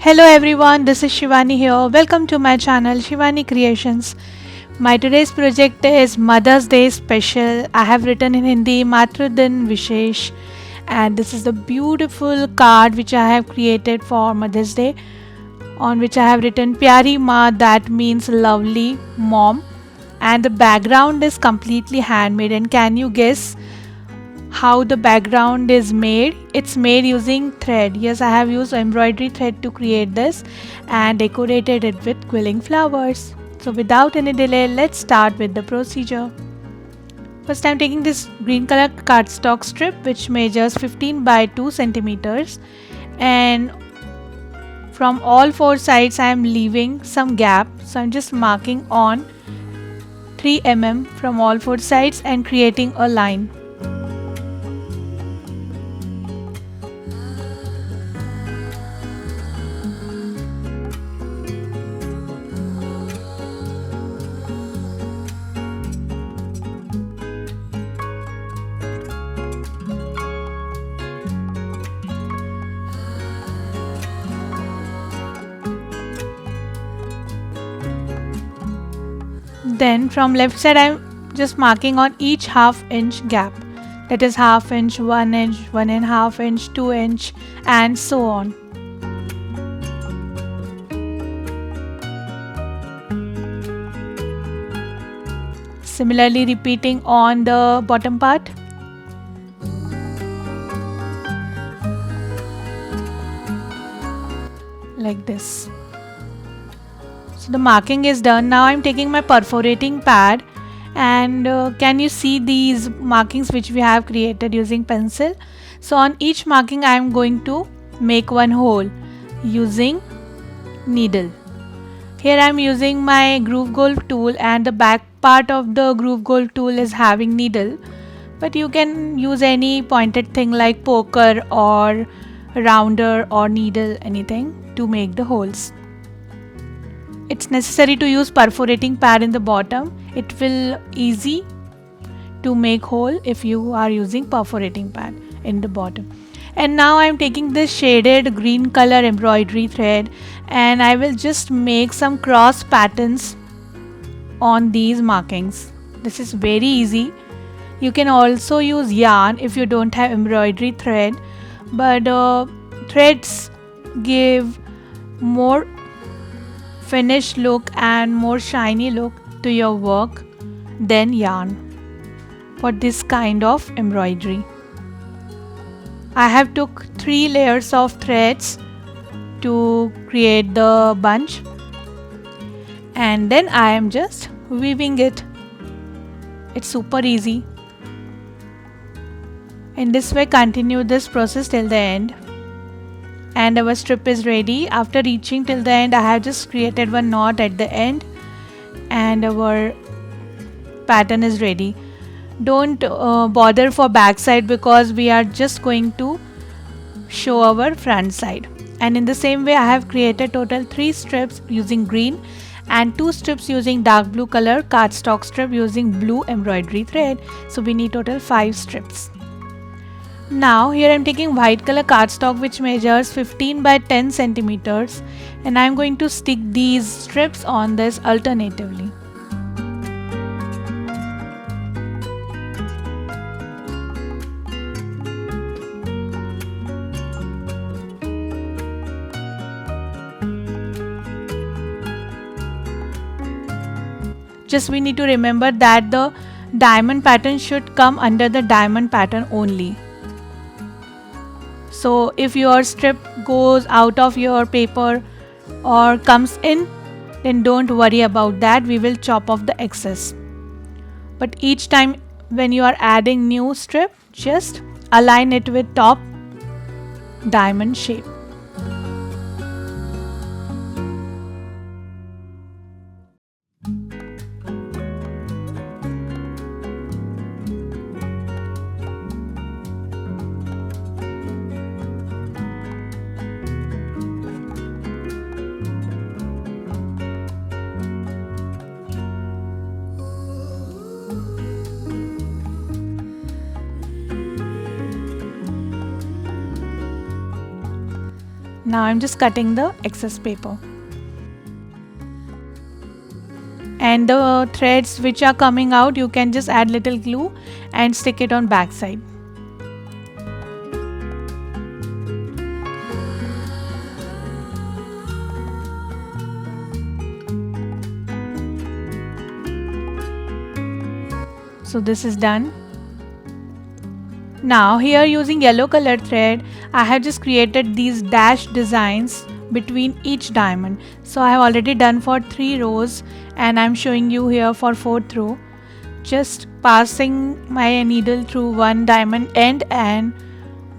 Hello everyone, this is Shivani here. Welcome to my channel Shivani Creations. My today's project is Mother's Day special. I have written in Hindi Matra Din Vishesh, and this is the beautiful card which I have created for Mother's Day, on which I have written Pyari Ma, that means lovely mom, and the background is completely handmade. And can you guess how the background is made? It's made using thread. Yes, I have used embroidery thread to create this and decorated it with quilling flowers. So without any delay, let's start with the procedure. First, I'm taking this green color cardstock strip which measures 15 by 2 centimeters, and from all four sides I am leaving some gap. So I'm just marking on 3 mm from all four sides and creating a line. Then from left side I'm just marking on each half-inch gap, that is half inch, 1 inch, 1.5 inch, 2 inch, and so on. Similarly repeating on the bottom part. Like this. So the marking is done. Now I'm taking my perforating pad, and can you see these markings which we have created using pencil? So on each marking I am going to make one hole using needle. Here I am using my groove gold tool, and the back part of the groove gold tool is having needle, but you can use any pointed thing like poker or rounder or needle, anything to make the holes. It's necessary to use perforating pad in the bottom. It will easy to make hole if you are using perforating pad in the bottom. And now I am taking this shaded green color embroidery thread, and I will just make some cross patterns on these markings. This is very easy. You can also use yarn if you don't have embroidery thread, but threads give more finished look and more shiny look to your work than yarn for this kind of embroidery. I have took 3 layers of threads to create the bunch, and then I am just weaving it. It's super easy. In this way, continue this process till the end. And our strip is ready. After reaching till the end, I have just created one knot at the end, and our pattern is ready. Don't bother for back side because we are just going to show our front side. And in the same way, I have created total 3 strips using green and 2 strips using dark blue color cardstock strip using blue embroidery thread. So we need total 5 strips. Now here I am taking white color cardstock which measures 15 by 10 centimeters, and I am going to stick these strips on this alternatively. Just we need to remember that the diamond pattern should come under the diamond pattern only. So if your strip goes out of your paper or comes in, then don't worry about that. We will chop off the excess. But each time when you are adding new strip, just align it with top diamond shape. Now I'm just cutting the excess paper. And the threads which are coming out, you can just add little glue and stick it on back side. So this is done. Now here, using yellow colored thread, I have just created these dash designs between each diamond. So I have already done for 3 rows and I'm showing you here for 4th row. Just passing my needle through one diamond end and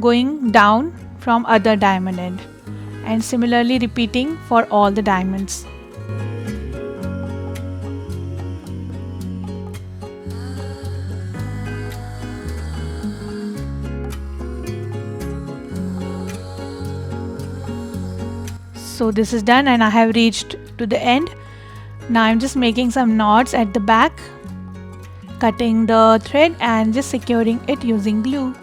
going down from other diamond end, and similarly repeating for all the diamonds. So this is done and I have reached to the end. Now I'm just making some knots at the back, cutting the thread and just securing it using glue.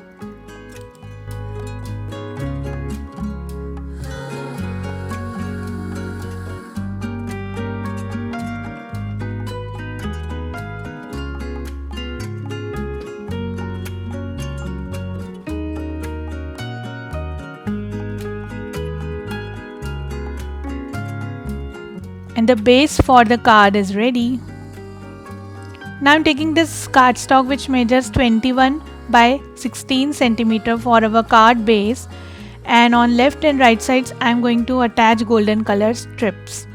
And the base for the card is ready. Now I'm taking this cardstock which measures 21 by 16 centimeter for our card base, and on left and right sides I'm going to attach golden color strips.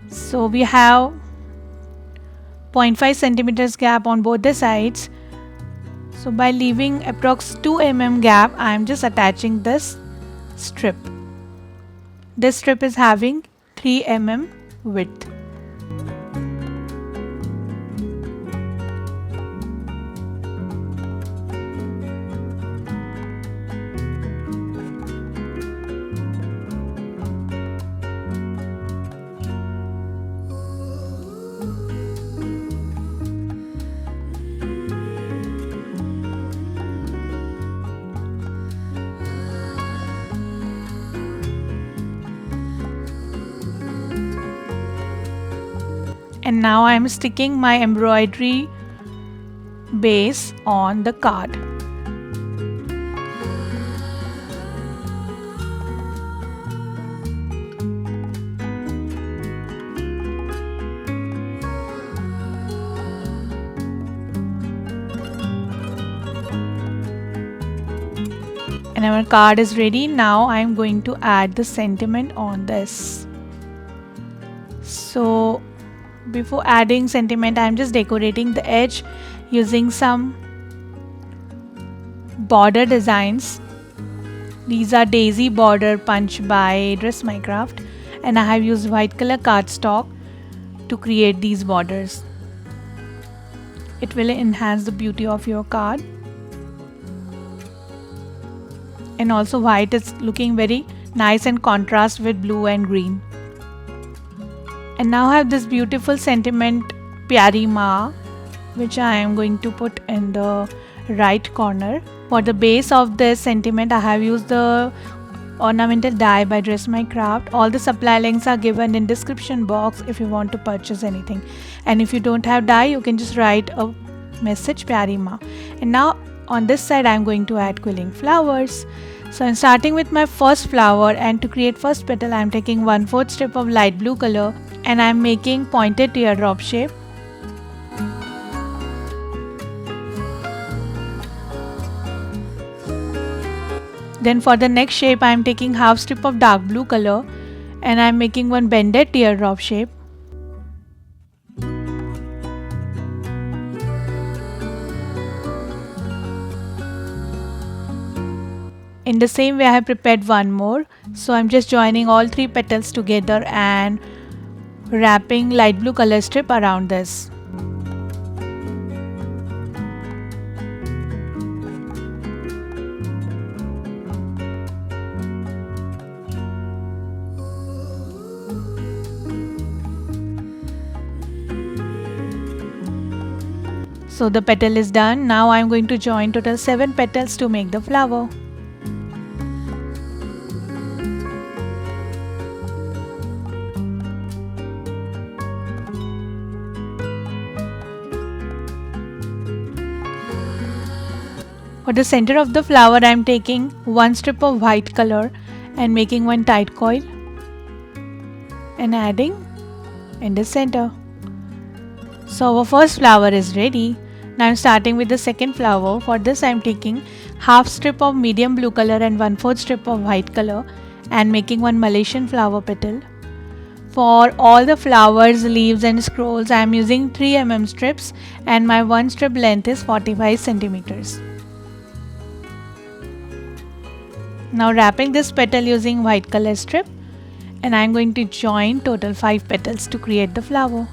So we have 0.5 centimeters gap on both the sides. So by leaving approx 2 mm gap, I am just attaching this strip. This strip is having 3 mm width. And now I am sticking my embroidery base on the card. And our card is ready. Now I am going to add the sentiment on this. So before adding sentiment, I am just decorating the edge using some border designs. These are daisy border punch by Dress My Craft, and I have used white color cardstock to create these borders. It will enhance the beauty of your card. And also white is looking very nice and contrast with blue and green. And now I have this beautiful sentiment Pyari Ma, which I am going to put in the right corner. For the base of this sentiment, I have used the ornamental die by Dress My Craft. All the supply links are given in description box if you want to purchase anything. And if you don't have die, you can just write a message Pyari Ma. And now on this side, I am going to add quilling flowers. So I'm starting with my first flower, and to create first petal, I am taking 1/4 strip of light blue color and I am making pointed teardrop shape. Then for the next shape, I am taking half strip of dark blue color and I am making one bended teardrop shape. In the same way, I have prepared one more. So I'm just joining all 3 petals together and wrapping light blue color strip around this. So the petal is done. Now I'm going to join total 7 petals to make the flower. For the center of the flower, I am taking one strip of white color and making one tight coil and adding in the center. So our first flower is ready. Now I am starting with the second flower. For this I am taking half strip of medium blue color and 1/4 strip of white color and making one Malaysian flower petal. For all the flowers, leaves and scrolls I am using 3 mm strips and my one strip length is 45 centimeters. Now wrapping this petal using white color strip, and I am going to join total 5 petals to create the flower.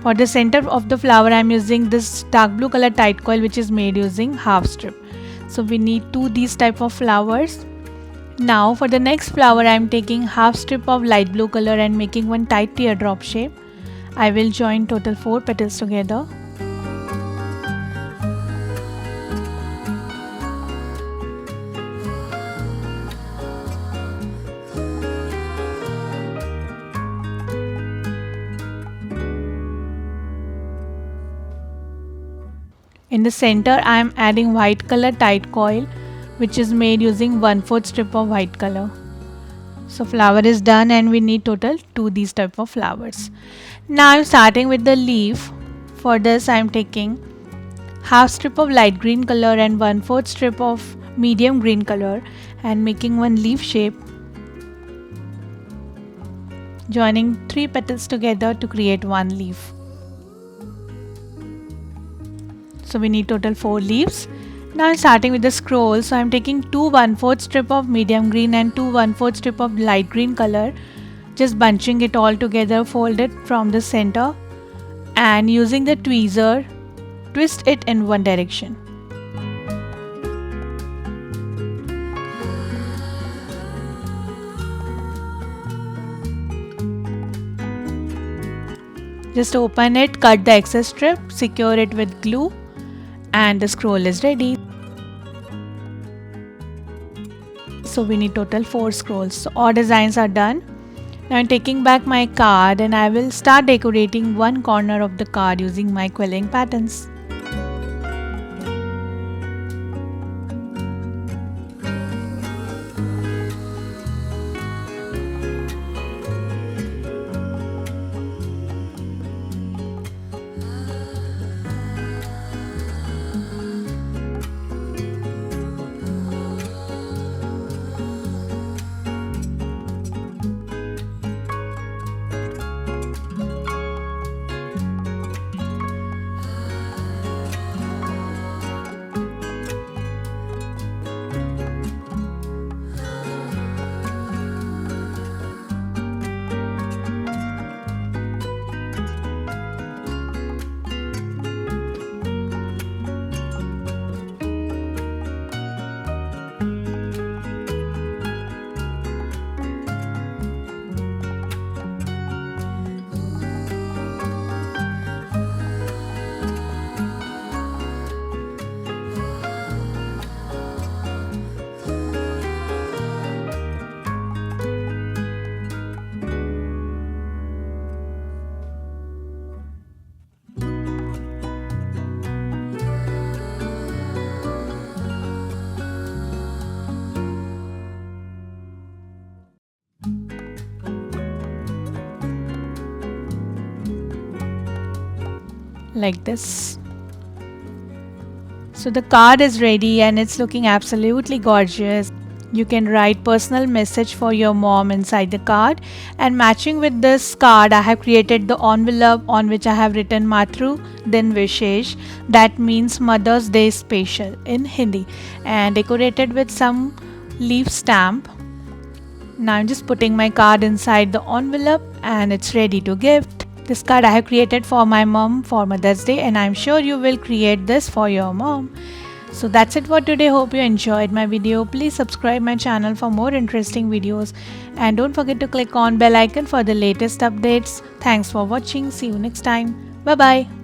For the center of the flower, I am using this dark blue color tight coil which is made using half strip. So we need 2 these type of flowers. Now for the next flower, I am taking half strip of light blue color and making one tight teardrop shape. I will join total 4 petals together. In the center, I am adding white color tight coil which is made using 1/4 strip of white color. So flower is done and we need total 2 these type of flowers. Now I am starting with the leaf. For this I am taking half strip of light green color and 1/4 strip of medium green color and making one leaf shape. Joining 3 petals together to create one leaf. So we need total 4 leaves. Now I'm starting with the scroll. So I'm taking 2 1/4 strip of medium green and 2 1/4 strip of light green color. Just bunching it all together, fold it from the center and using the tweezer, twist it in one direction. Just open it, cut the excess strip, secure it with glue, and the scroll is ready. So we need total 4 scrolls. So all designs are done. Now I'm taking back my card and I will start decorating one corner of the card using my quilling patterns. Like this. So the card is ready and it's looking absolutely gorgeous. You can write personal message for your mom inside the card, and matching with this card I have created the envelope on which I have written Matru Din Vishesh, that means Mother's Day Special in Hindi, and decorated with some leaf stamp. Now I'm just putting my card inside the envelope and it's ready to gift. This card I have created for my mom for Mother's Day, and I'm sure you will create this for your mom. So that's it for today. Hope you enjoyed my video. Please subscribe my channel for more interesting videos and don't forget to click on bell icon for the latest updates. Thanks for watching. See you next time. Bye bye.